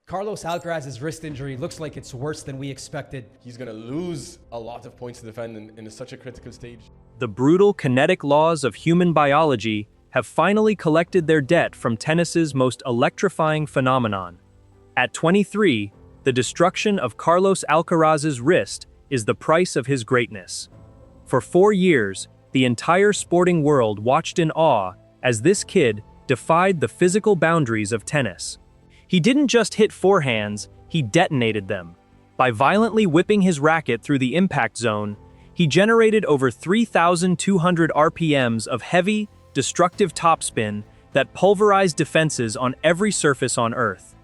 Carlos Alcaraz's wrist injury looks like it's worse than we expected. He's going to lose a lot of points to defend in such a critical stage. The brutal kinetic laws of human biology have finally collected their debt from tennis's most electrifying phenomenon. At 23, the destruction of Carlos Alcaraz's wrist is the price of his greatness. For 4 years, the entire sporting world watched in awe as this kid defied the physical boundaries of tennis. He didn't just hit forehands, he detonated them. By violently whipping his racket through the impact zone, he generated over 3,200 RPMs of heavy, destructive topspin that pulverized defenses on every surface on Earth.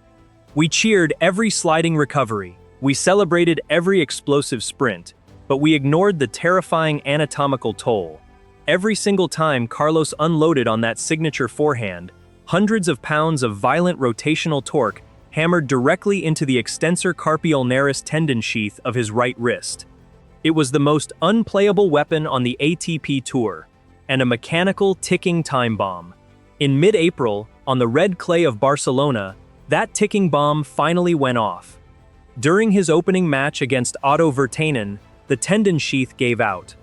We cheered every sliding recovery, we celebrated every explosive sprint, but we ignored the terrifying anatomical toll. Every single time Carlos unloaded on that signature forehand, hundreds of pounds of violent rotational torque hammered directly into the extensor carpi ulnaris tendon sheath of his right wrist. It was the most unplayable weapon on the ATP Tour, and a mechanical ticking time bomb. In mid-April, on the red clay of Barcelona, that ticking bomb finally went off. During his opening match against Otto Virtanen, the tendon sheath gave out.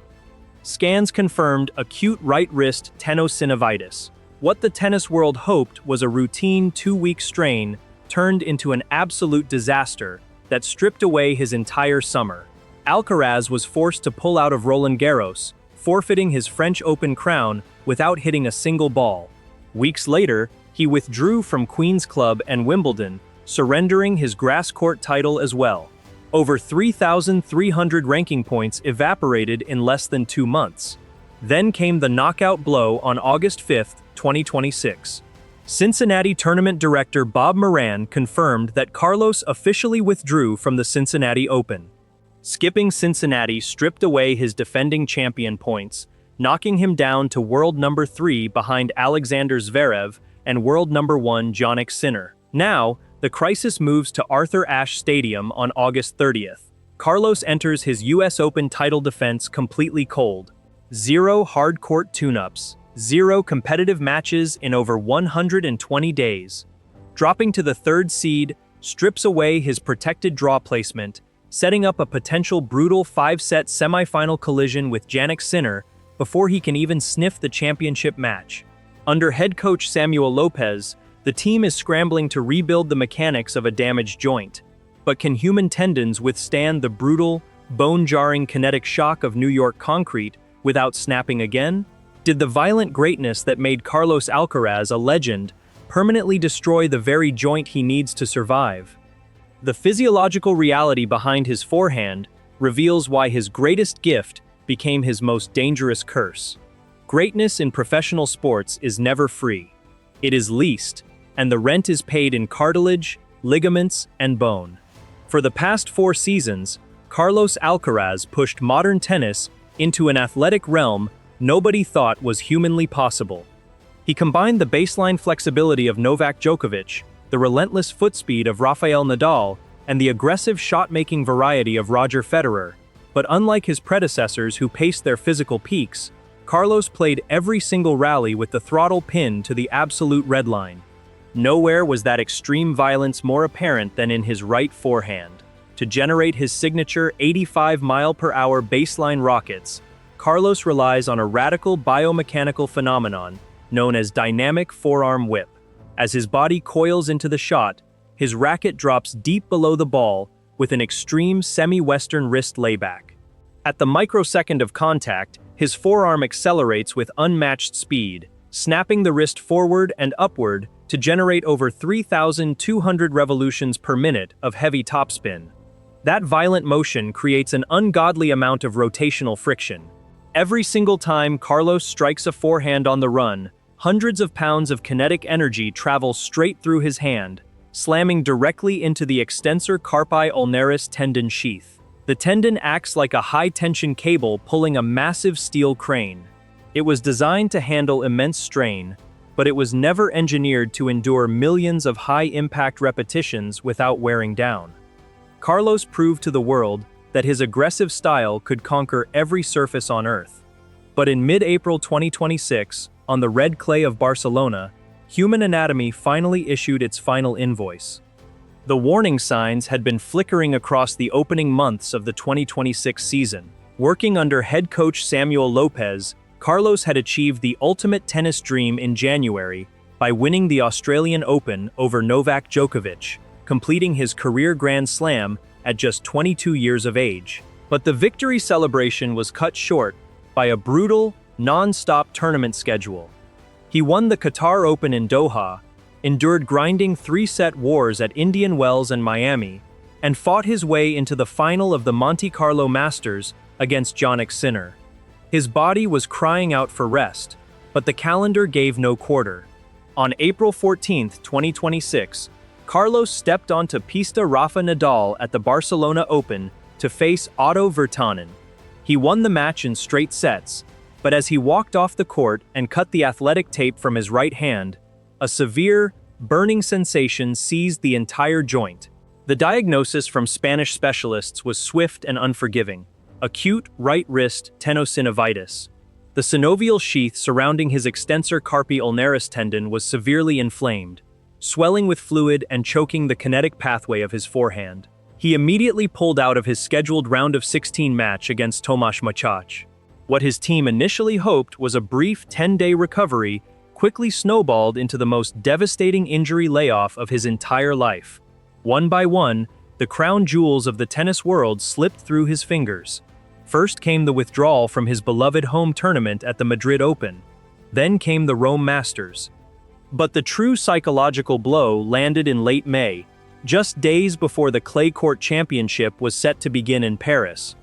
Scans confirmed acute right wrist tenosynovitis. What the tennis world hoped was a routine 2-week strain turned into an absolute disaster that stripped away his entire summer. Alcaraz was forced to pull out of Roland Garros, forfeiting his French Open crown without hitting a single ball. Weeks later, he withdrew from Queen's Club and Wimbledon, surrendering his grass court title as well. Over 3,300 ranking points evaporated in less than 2 months. Then came the knockout blow on August 5, 2026. Cincinnati tournament director Bob Moran confirmed that Carlos officially withdrew from the Cincinnati Open. Skipping Cincinnati stripped away his defending champion points, knocking him down to world number 3 behind Alexander Zverev and world number 1 Jannik Sinner. Now, the crisis moves to Arthur Ashe Stadium on August 30th. Carlos enters his US Open title defense completely cold. 0 hard-court tune-ups, 0 competitive matches in over 120 days. Dropping to the 3rd seed, strips away his protected draw placement, setting up a potential brutal 5-set semifinal collision with Jannik Sinner before he can even sniff the championship match. Under head coach Samuel López, the team is scrambling to rebuild the mechanics of a damaged joint. But can human tendons withstand the brutal, bone-jarring kinetic shock of New York concrete without snapping again? Did the violent greatness that made Carlos Alcaraz a legend permanently destroy the very joint he needs to survive? The physiological reality behind his forehand reveals why his greatest gift became his most dangerous curse. Greatness in professional sports is never free. It is leased, and the rent is paid in cartilage, ligaments, and bone. For the past 4 seasons, Carlos Alcaraz pushed modern tennis into an athletic realm nobody thought was humanly possible. He combined the baseline flexibility of Novak Djokovic, the relentless foot speed of Rafael Nadal, and the aggressive shot-making variety of Roger Federer. But unlike his predecessors who paced their physical peaks, Carlos played every single rally with the throttle pinned to the absolute red line. Nowhere was that extreme violence more apparent than in his right forehand. To generate his signature 85-mile-per-hour baseline rockets, Carlos relies on a radical biomechanical phenomenon known as dynamic forearm whip. As his body coils into the shot, his racket drops deep below the ball with an extreme semi-western wrist layback. At the microsecond of contact, his forearm accelerates with unmatched speed, snapping the wrist forward and upward to generate over 3,200 revolutions per minute of heavy topspin. That violent motion creates an ungodly amount of rotational friction. Every single time Carlos strikes a forehand on the run, hundreds of pounds of kinetic energy travel straight through his hand, slamming directly into the extensor carpi ulnaris tendon sheath. The tendon acts like a high-tension cable pulling a massive steel crane. It was designed to handle immense strain, but it was never engineered to endure millions of high-impact repetitions without wearing down. Carlos proved to the world that his aggressive style could conquer every surface on Earth. But in mid-April 2026, on the red clay of Barcelona, human anatomy finally issued its final invoice. The warning signs had been flickering across the opening months of the 2026 season. Working under head coach Samuel López, Carlos had achieved the ultimate tennis dream in January by winning the Australian Open over Novak Djokovic, completing his career Grand Slam at just 22 years of age. But the victory celebration was cut short by a brutal, non-stop tournament schedule. He won the Qatar Open in Doha, endured grinding three-set wars at Indian Wells and Miami, and fought his way into the final of the Monte Carlo Masters against Jannik Sinner. His body was crying out for rest, but the calendar gave no quarter. On April 14, 2026, Carlos stepped onto Pista Rafa Nadal at the Barcelona Open to face Otto Virtanen. He won the match in straight sets, but as he walked off the court and cut the athletic tape from his right hand, a severe, burning sensation seized the entire joint. The diagnosis from Spanish specialists was swift and unforgiving: acute right wrist tenosynovitis. The synovial sheath surrounding his extensor carpi ulnaris tendon was severely inflamed, swelling with fluid and choking the kinetic pathway of his forehand. He immediately pulled out of his scheduled round of 16 match against Tomáš Mačáč. What his team initially hoped was a brief 10-day recovery quickly snowballed into the most devastating injury layoff of his entire life. One by one, the crown jewels of the tennis world slipped through his fingers. First came the withdrawal from his beloved home tournament at the Madrid Open. Then came the Rome Masters. But the true psychological blow landed in late May, just days before the clay court championship was set to begin in Paris.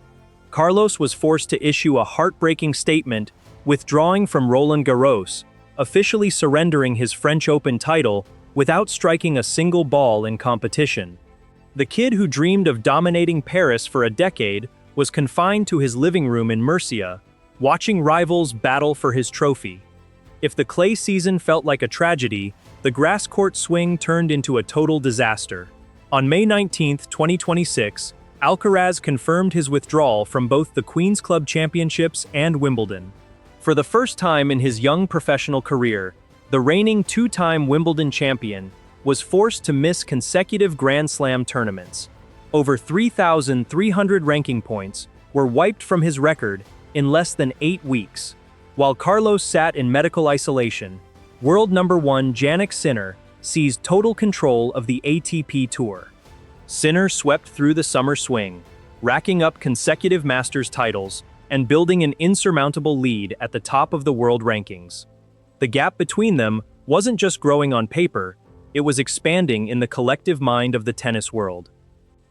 Carlos was forced to issue a heartbreaking statement, withdrawing from Roland Garros, officially surrendering his French Open title without striking a single ball in competition. The kid who dreamed of dominating Paris for a decade was confined to his living room in Murcia, watching rivals battle for his trophy. If the clay season felt like a tragedy, the grass court swing turned into a total disaster. On May 19, 2026, Alcaraz confirmed his withdrawal from both the Queen's Club Championships and Wimbledon. For the first time in his young professional career, the reigning two-time Wimbledon champion was forced to miss consecutive Grand Slam tournaments. Over 3,300 ranking points were wiped from his record in less than 8 weeks. While Carlos sat in medical isolation, world number 1 Jannik Sinner seized total control of the ATP Tour. Sinner swept through the summer swing, racking up consecutive Masters titles and building an insurmountable lead at the top of the world rankings. The gap between them wasn't just growing on paper, it was expanding in the collective mind of the tennis world.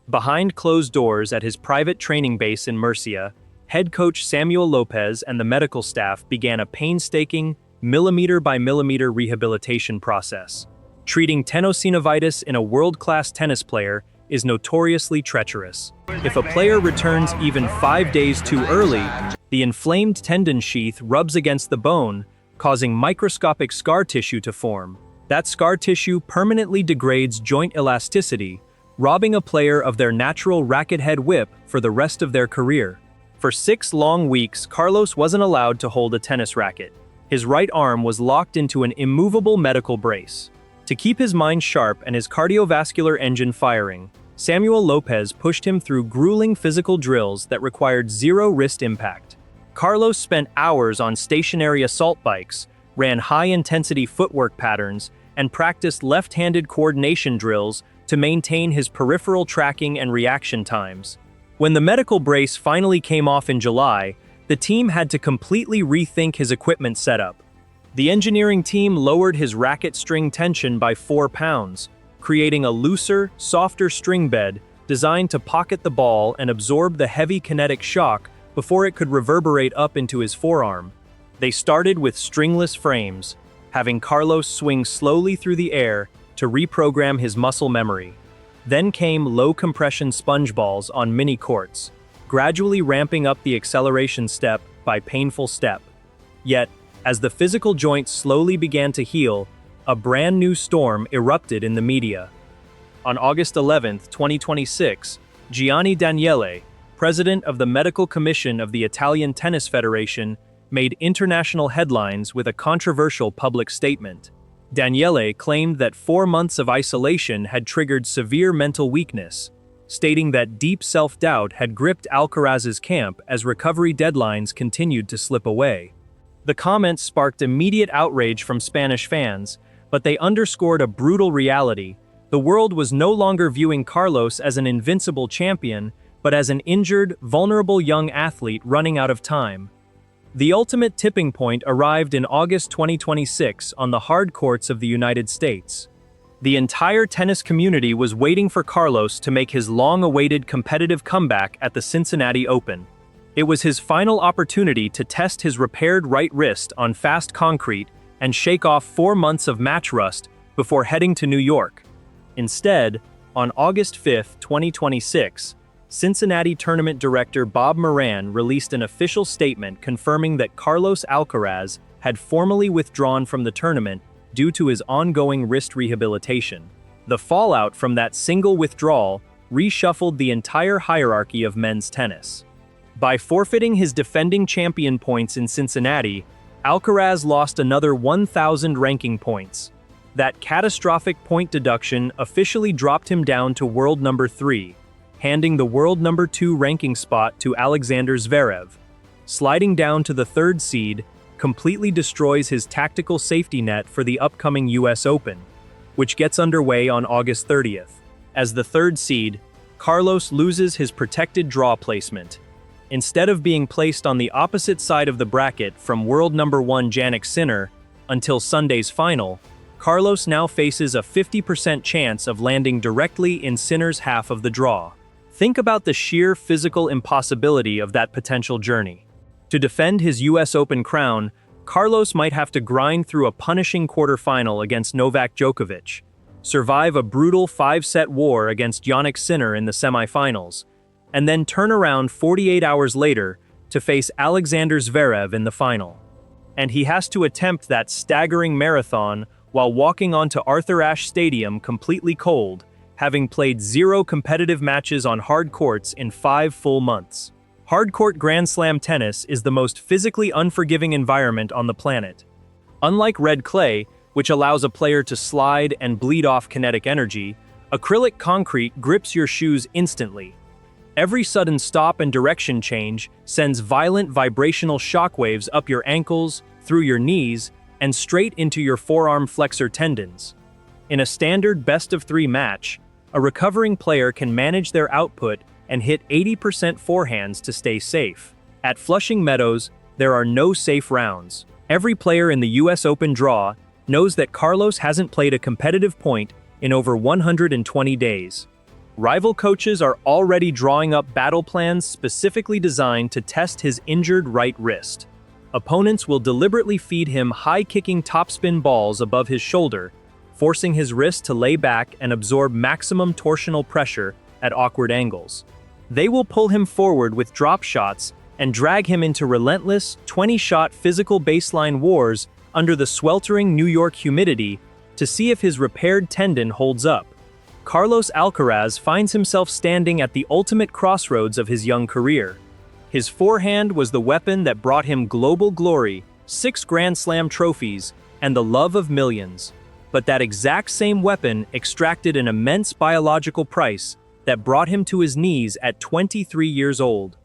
Behind closed doors at his private training base in Murcia, head coach Samuel López and the medical staff began a painstaking, millimeter-by-millimeter rehabilitation process. Treating tenosynovitis in a world-class tennis player is notoriously treacherous. If a player returns even 5 days too early, the inflamed tendon sheath rubs against the bone, causing microscopic scar tissue to form. That scar tissue permanently degrades joint elasticity, robbing a player of their natural racket head whip for the rest of their career. For 6 long weeks, Carlos wasn't allowed to hold a tennis racket. His right arm was locked into an immovable medical brace. To keep his mind sharp and his cardiovascular engine firing, Samuel López pushed him through grueling physical drills that required zero wrist impact. Carlos spent hours on stationary assault bikes, ran high-intensity footwork patterns, and practiced left-handed coordination drills to maintain his peripheral tracking and reaction times. When the medical brace finally came off in July, the team had to completely rethink his equipment setup. The engineering team lowered his racket string tension by 4 pounds, creating a looser, softer string bed designed to pocket the ball and absorb the heavy kinetic shock before it could reverberate up into his forearm. They started with stringless frames, having Carlos swing slowly through the air to reprogram his muscle memory. Then came low-compression sponge balls on mini courts, gradually ramping up the acceleration step by painful step. Yet, as the physical joint slowly began to heal, a brand new storm erupted in the media. On August 11, 2026, Gianni Daniele, president of the Medical Commission of the Italian Tennis Federation, made international headlines with a controversial public statement. Daniele claimed that 4 months of isolation had triggered severe mental weakness, stating that deep self-doubt had gripped Alcaraz's camp as recovery deadlines continued to slip away. The comments sparked immediate outrage from Spanish fans, but they underscored a brutal reality. The world was no longer viewing Carlos as an invincible champion, but as an injured, vulnerable young athlete running out of time. The ultimate tipping point arrived in August 2026 on the hard courts of the United States. The entire tennis community was waiting for Carlos to make his long-awaited competitive comeback at the Cincinnati Open. It was his final opportunity to test his repaired right wrist on fast concrete and shake off 4 months of match rust before heading to New York. Instead, on August 5, 2026, Cincinnati tournament director Bob Moran released an official statement confirming that Carlos Alcaraz had formally withdrawn from the tournament due to his ongoing wrist rehabilitation. The fallout from that single withdrawal reshuffled the entire hierarchy of men's tennis. By forfeiting his defending champion points in Cincinnati, Alcaraz lost another 1,000 ranking points. That catastrophic point deduction officially dropped him down to world number 3, handing the world number 2 ranking spot to Alexander Zverev. Sliding down to the 3rd seed completely destroys his tactical safety net for the upcoming US Open, which gets underway on August 30th. As the 3rd seed, Carlos loses his protected draw placement. Instead of being placed on the opposite side of the bracket from world number 1 Jannik Sinner until Sunday's final, Carlos now faces a 50% chance of landing directly in Sinner's half of the draw. Think about the sheer physical impossibility of that potential journey. To defend his US Open crown, Carlos might have to grind through a punishing quarterfinal against Novak Djokovic, survive a brutal 5-set war against Jannik Sinner in the semifinals, and then turn around 48 hours later to face Alexander Zverev in the final. And he has to attempt that staggering marathon while walking onto Arthur Ashe Stadium completely cold, having played 0 competitive matches on hard courts in 5 full months. Hard-court Grand Slam tennis is the most physically unforgiving environment on the planet. Unlike red clay, which allows a player to slide and bleed off kinetic energy, acrylic concrete grips your shoes instantly. Every sudden stop and direction change sends violent vibrational shockwaves up your ankles, through your knees, and straight into your forearm flexor tendons. In a standard best-of-3 match, a recovering player can manage their output and hit 80% forehands to stay safe. At Flushing Meadows, there are no safe rounds. Every player in the US Open draw knows that Carlos hasn't played a competitive point in over 120 days. Rival coaches are already drawing up battle plans specifically designed to test his injured right wrist. Opponents will deliberately feed him high-kicking topspin balls above his shoulder, forcing his wrist to lay back and absorb maximum torsional pressure at awkward angles. They will pull him forward with drop shots and drag him into relentless 20-shot physical baseline wars under the sweltering New York humidity to see if his repaired tendon holds up. Carlos Alcaraz finds himself standing at the ultimate crossroads of his young career. His forehand was the weapon that brought him global glory, 6 Grand Slam trophies, and the love of millions. But that exact same weapon extracted an immense biological price that brought him to his knees at 23 years old.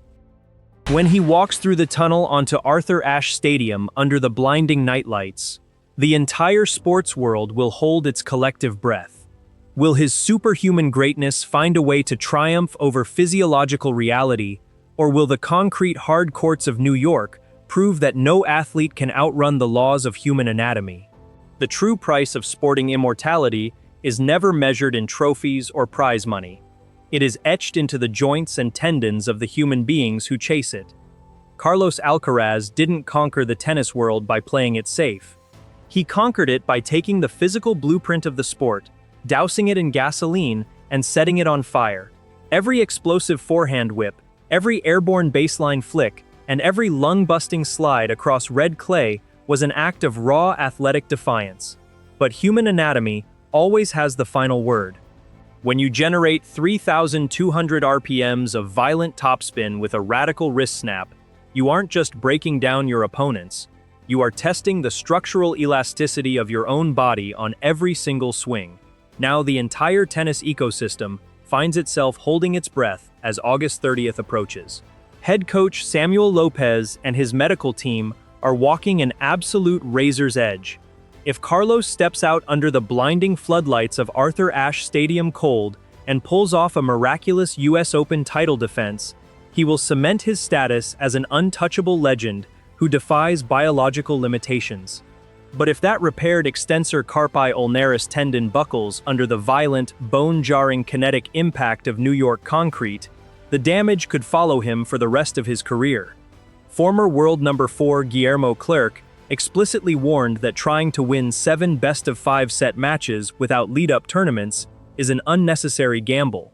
When he walks through the tunnel onto Arthur Ashe Stadium under the blinding nightlights, the entire sports world will hold its collective breath. Will his superhuman greatness find a way to triumph over physiological reality, or will the concrete hard courts of New York prove that no athlete can outrun the laws of human anatomy? The true price of sporting immortality is never measured in trophies or prize money. It is etched into the joints and tendons of the human beings who chase it. Carlos Alcaraz didn't conquer the tennis world by playing it safe. He conquered it by taking the physical blueprint of the sport, dousing it in gasoline, and setting it on fire. Every explosive forehand whip, every airborne baseline flick, and every lung-busting slide across red clay was an act of raw athletic defiance. But human anatomy always has the final word. When you generate 3,200 RPMs of violent topspin with a radical wrist snap, you aren't just breaking down your opponents, You are testing the structural elasticity of your own body on every single swing. Now the entire tennis ecosystem finds itself holding its breath as August 30th approaches. Head coach Samuel López and his medical team are walking an absolute razor's edge. If Carlos steps out under the blinding floodlights of Arthur Ashe Stadium cold and pulls off a miraculous US Open title defense, he will cement his status as an untouchable legend who defies biological limitations. But if that repaired extensor carpi ulnaris tendon buckles under the violent, bone-jarring kinetic impact of New York concrete, the damage could follow him for the rest of his career. Former world number 4 Guillermo Clerc explicitly warned that trying to win 7 best-of-5 set matches without lead-up tournaments is an unnecessary gamble.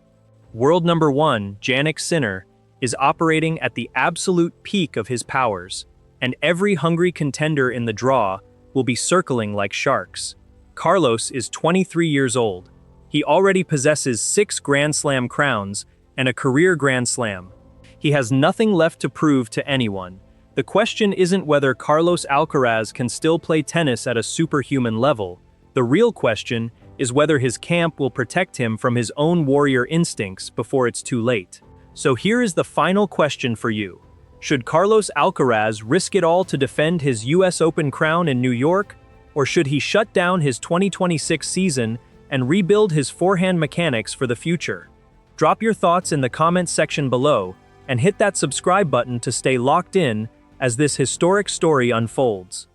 World number 1 Jannik Sinner is operating at the absolute peak of his powers, and every hungry contender in the draw will be circling like sharks. Carlos is 23 years old. He already possesses 6 Grand Slam crowns and a career Grand Slam. He has nothing left to prove to anyone. The question isn't whether Carlos Alcaraz can still play tennis at a superhuman level. The real question is whether his camp will protect him from his own warrior instincts before it's too late. So here is the final question for you. Should Carlos Alcaraz risk it all to defend his US Open crown in New York? Or should he shut down his 2026 season and rebuild his forehand mechanics for the future? Drop your thoughts in the comments section below and hit that subscribe button to stay locked in as this historic story unfolds.